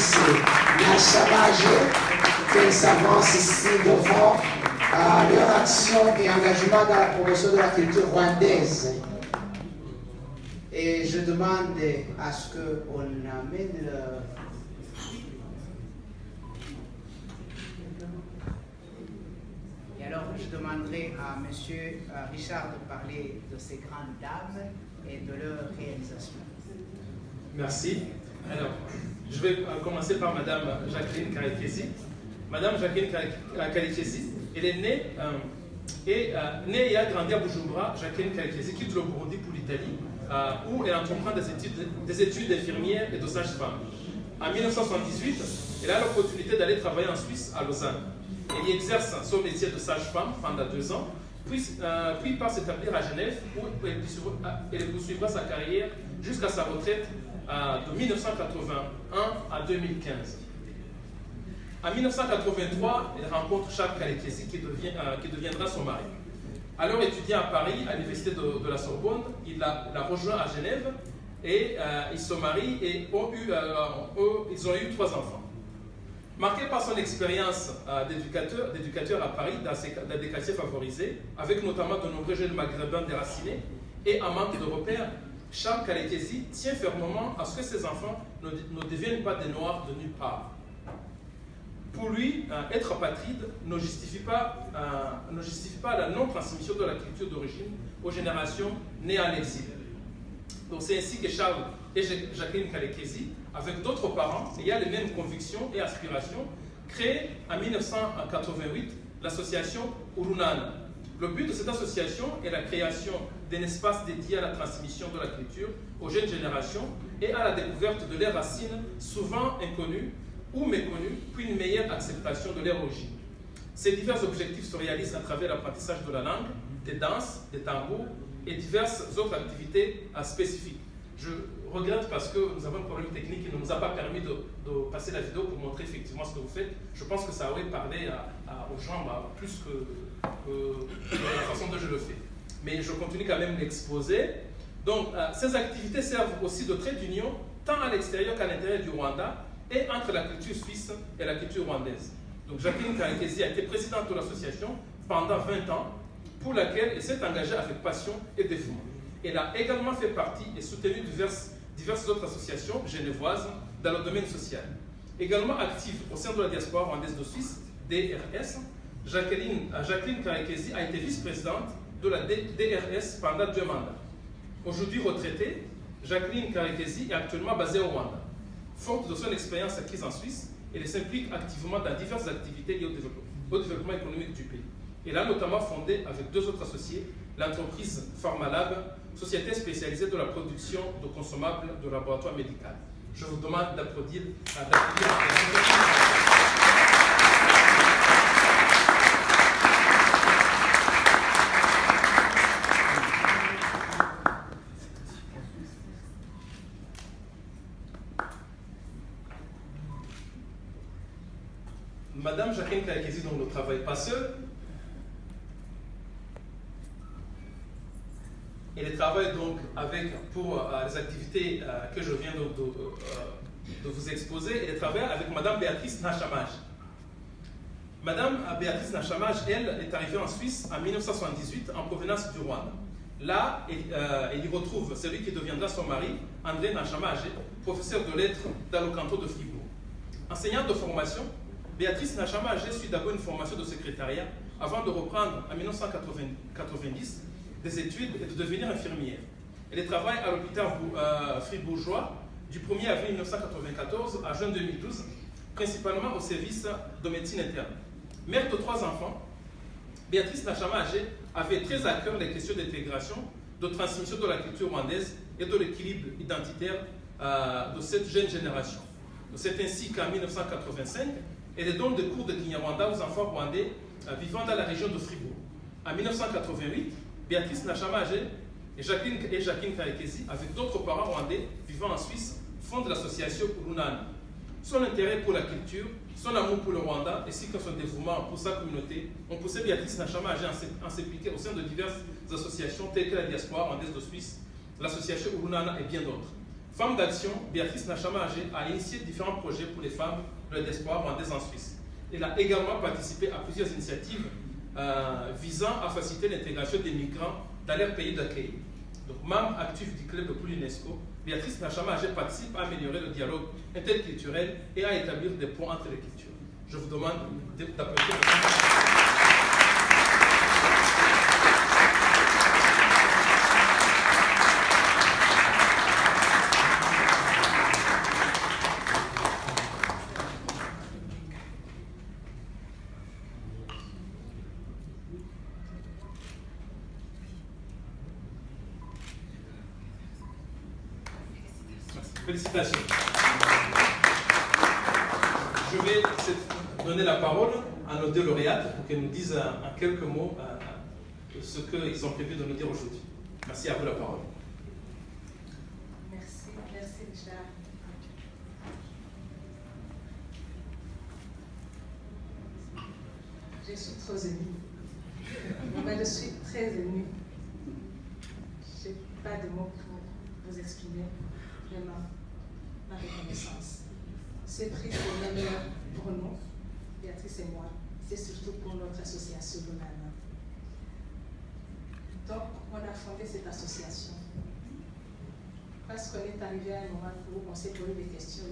Béatrice Nachamaje, qu'elle s'avance ici devant leur action et engagement dans la promotion de la culture rwandaise. Et je demande à ce qu'on amène le... Et alors, je demanderai à M. Richard de parler de ces grandes dames et de leur réalisation. Merci. Alors, je vais commencer par Madame Jacqueline Karekesi. Madame Jacqueline Karekesi, elle est née et a grandi à Bujumbura. Jacqueline Karekesi quitte le Burundi pour l'Italie, où elle entreprend des études d'infirmière et de sage-femme. En 1978, elle a l'opportunité d'aller travailler en Suisse, à Lausanne. Elle y exerce son métier de sage-femme pendant 2 ans, puis part s'établir à Genève, où elle poursuivra sa carrière jusqu'à sa retraite de 1981 à 2015. En 1983, elle rencontre Charles Karekesi qui deviendra son mari. Alors étudiant à Paris, à l'université de la Sorbonne, il la rejoint à Genève et ils se marient et ils ont eu 3 enfants. Marqué par son expérience d'éducateur à Paris dans des quartiers favorisés, avec notamment de nombreux jeunes maghrébins déracinés et en manque de repères, Charles Karekesi tient fermement à ce que ses enfants ne deviennent pas des Noirs de nulle part. Pour lui, être apatride ne justifie pas la non-transmission de la culture d'origine aux générations nées en exil. Donc c'est ainsi que Charles et Jacqueline Karekesi, avec d'autres parents ayant les mêmes convictions et aspirations, créent en 1988 l'association Urunana. Le but de cette association est la création d'un espace dédié à la transmission de la culture aux jeunes générations et à la découverte de leurs racines souvent inconnues ou méconnues, puis une meilleure acceptation de leur origine. Ces divers objectifs se réalisent à travers l'apprentissage de la langue, des danses, des tambours et diverses autres activités spécifiques. Je regrette parce que nous avons un problème technique qui ne nous a pas permis de passer la vidéo pour montrer effectivement ce que vous faites. Je pense que ça aurait parlé aux gens plus que la façon dont je le fais. Mais je continue quand même d'exposer. Donc, ces activités servent aussi de trait d'union tant à l'extérieur qu'à l'intérieur du Rwanda et entre la culture suisse et la culture rwandaise. Donc, Jacqueline Karekesi a été présidente de l'association pendant 20 ans, pour laquelle elle s'est engagée avec passion et dévouement. Elle a également fait partie et soutenu diverses autres associations genevoises dans le domaine social. Également active au sein de la diaspora rwandaise de Suisse, DRS, Jacqueline Karekesi a été vice-présidente de la DRS pendant 2 mandats. Aujourd'hui retraitée, Jacqueline Karekesi est actuellement basée au Rwanda. Forte de son expérience acquise en Suisse, elle s'implique activement dans diverses activités liées au développement économique du pays. Elle a notamment fondé avec 2 autres associés l'entreprise Pharmalab, société spécialisée dans la production de consommables de laboratoire médical. Je vous demande d'applaudir. Madame Jacqueline Karekesi donc ne travaille pas seule. Elle travaille donc pour les activités que je viens de vous exposer. Elle travaille avec Madame Béatrice Nachamaje. Madame Béatrice Nachamaje, elle, est arrivée en Suisse en 1978 en provenance du Rwanda. Là, elle y retrouve celui qui deviendra son mari, André Nachamaje, professeur de lettres dans le canton de Fribourg. Enseignante de formation, Béatrice Nachamaje suit d'abord une formation de secrétariat avant de reprendre en 1990 des études et de devenir infirmière. Elle travaille à l'hôpital fribourgeois du 1er avril 1994 à juin 2012, principalement au service de médecine interne. Mère de 3 enfants, Béatrice Nachamaje avait très à cœur les questions d'intégration, de transmission de la culture rwandaise et de l'équilibre identitaire de cette jeune génération. C'est ainsi qu'en 1985, elle donne des cours de Kinyarwanda aux enfants rwandais vivant dans la région de Fribourg. En 1988, Béatrice Nachamaje et Jacqueline Karekesi, avec d'autres parents rwandais vivant en Suisse, fondent l'association Urunana. Son intérêt pour la culture, son amour pour le Rwanda, ainsi que son dévouement pour sa communauté, ont poussé Béatrice Nachamaje à s'impliquer au sein de diverses associations telles que la diaspora rwandaise de Suisse, l'association Urunana et bien d'autres. Femme d'action, Béatrice Nachama-Agé a initié différents projets pour les femmes de la diaspora rwandaises en Suisse. Elle a également participé à plusieurs initiatives visant à faciliter l'intégration des migrants dans leur pays d'accueil. Donc, membre actif du club pour l'UNESCO, Béatrice Nachama-Agé participe à améliorer le dialogue interculturel et à établir des ponts entre les cultures. Je vous demande d'applaudir. Félicitations. Je vais donner la parole à nos deux lauréates pour qu'elles nous disent en quelques mots ce qu'ils ont prévu de nous dire aujourd'hui. Merci, à vous la parole. Merci Richard. Je suis trop émue. Je suis très émue. Je n'ai pas de mots pour vous exprimer vraiment ma reconnaissance. Ce prix, c'est un honneur pour nous, Béatrice et moi. C'est surtout pour notre association Lunana. Donc, on a fondé cette association parce qu'on est arrivé à un moment où on s'est posé des questions.